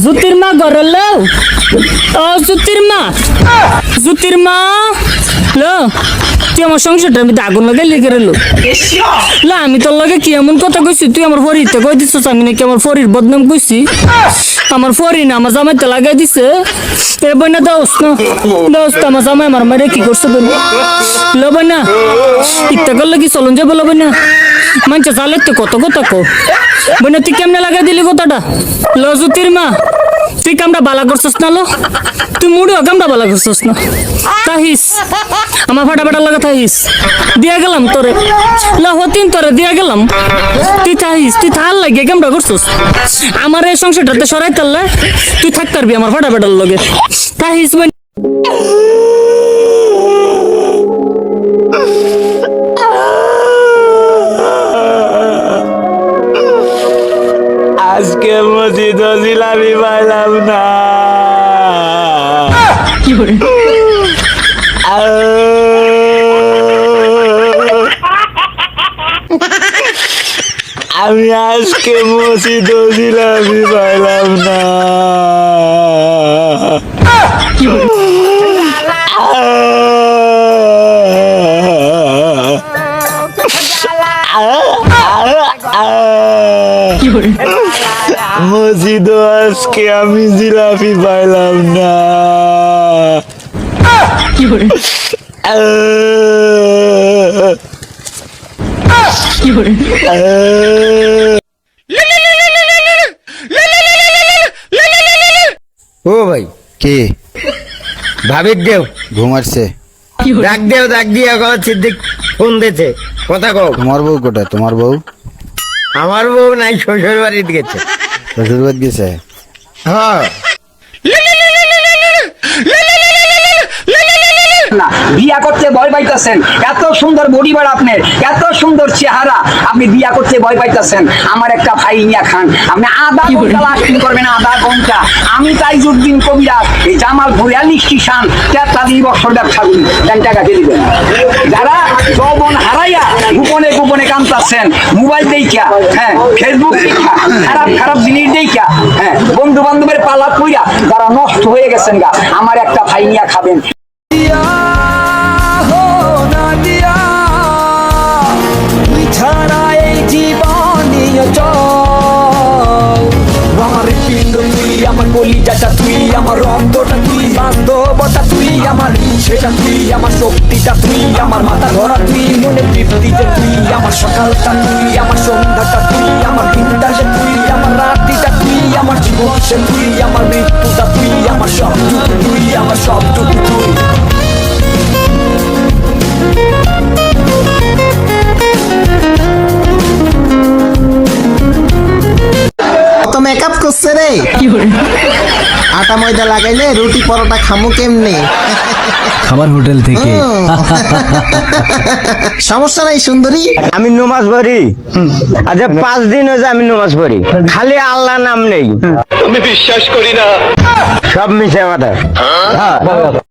জুতির মা ঘরে লো ও জুতির মা লো তুই আমার সংসারটার মধ্যে আগুন লাগাই লেগে রেলো লা আমি তোর লগে কি এমন কথা কইছি তুই আমার ফরিতে কই দিছিস আমি নাকি আমার ফরির বদনাম কইছি আমার ফরি না আমার জামাইতে লাগাই দিছে এ বইনা দোস্ত আমার জামাই আমার মারে কি করছে বলি লো বইনা ইত্যা করলে কি চলন যাবো লো বইনা মানছে চালে তো কত কথা কো বইনা তুই কেমনে লাগাই দিলি কথাটা লো জুতির মা তুই কামটা বালা করছিস না লো তুই মুড়িও কামটা বালা করছিস না তাহিস আমার ফাটাফাটা লাগা তাহিস দিয়া গেলাম তোরে লা হতিন তোরে দিয়া গেলাম তুই তাহিস তুই থাল লাগে কামটা করছিস আমার এই সংসারটাতে সরাই তাল্লা তুই থাক পারবি আমার ফাটাফাটার লগে তাহিস আজকে মসজিদ জিলাপি পাইলাম না আমি আজকে মসজিদ জিলাপি পাইলাম না মসজিদ আজকে আমি জিলাপি পাইলাম না ও ভাই কি ভাবিক দেও ঘুমাচ্ছে? ডাক দিয়ে কও সিদ্দিক ফোন দিতে কথা কও। তোমার বউ কোথায়? তোমার বউ আমার বউ নাই শ্বশুর বাড়িতে গেছে। শ্বশুর বাড়ি গেছে? হ্যাঁ বিয়া করতে ভয় পাইতেছেন, এত সুন্দর বডি বার আপনার, এত সুন্দর চেহারা, আপনি বিয়া করতে ভয় পাইতেছেন। আমার একটা ভাই নিয়া খান, আপনি আধা ঘন্টা লাস্টিং করবেন, আধা ঘন্টা। আমি তাইজুদ্দিন কবিরাজ, এই জামালপুর ইলেকট্রিশিয়ান 43 বছর ব্যবসা করি, টাকা দিয়ে দিবেন। যারা যৌবন হারাইয়া গোপনে গোপনে কামতাছেন, মোবাইল দেখা, হ্যাঁ ফেসবুক দেখা, খারাপ জিনিস দেখা, হ্যাঁ বন্ধু বান্ধবের পালা কইরা যারা নষ্ট হয়ে গেছেন গা, আমার একটা ভাই নিয়া খাবেন। আমার কলিজাটা তুই, আমার রক্তটা তুই, বাস্তবতা তুই, আমার সেটা তুই, আমার শক্তিটা তুই, আমার মাথা ধরা তুই, মনে তৃপ্তিতে তুই, আমার সকালটা তুই, আমার সন্ধ্যাটা তুই, আমার দিনটাকে তুই, আমার রাত্রিটা তুই, আমার জীবন সে তুই, আমার মৃত্যুটা তুই, আমার সবটুকু তুই, আমার সবটুকু তুই। মেকআপ করছে রে, আটা ময়দা লাগাইলে রুটি পরোটা খামু কেমনে? খাবার হোটেল থেকে। সমস্যা নাই সুন্দরী, আমি নমাজ পড়ি। আচ্ছা 5 দিন হয়েছে আমি নমাজ পড়ি, খালি আল্লাহ নাম নেই। আমি বিশ্বাস করি না, সব মিশে কথা।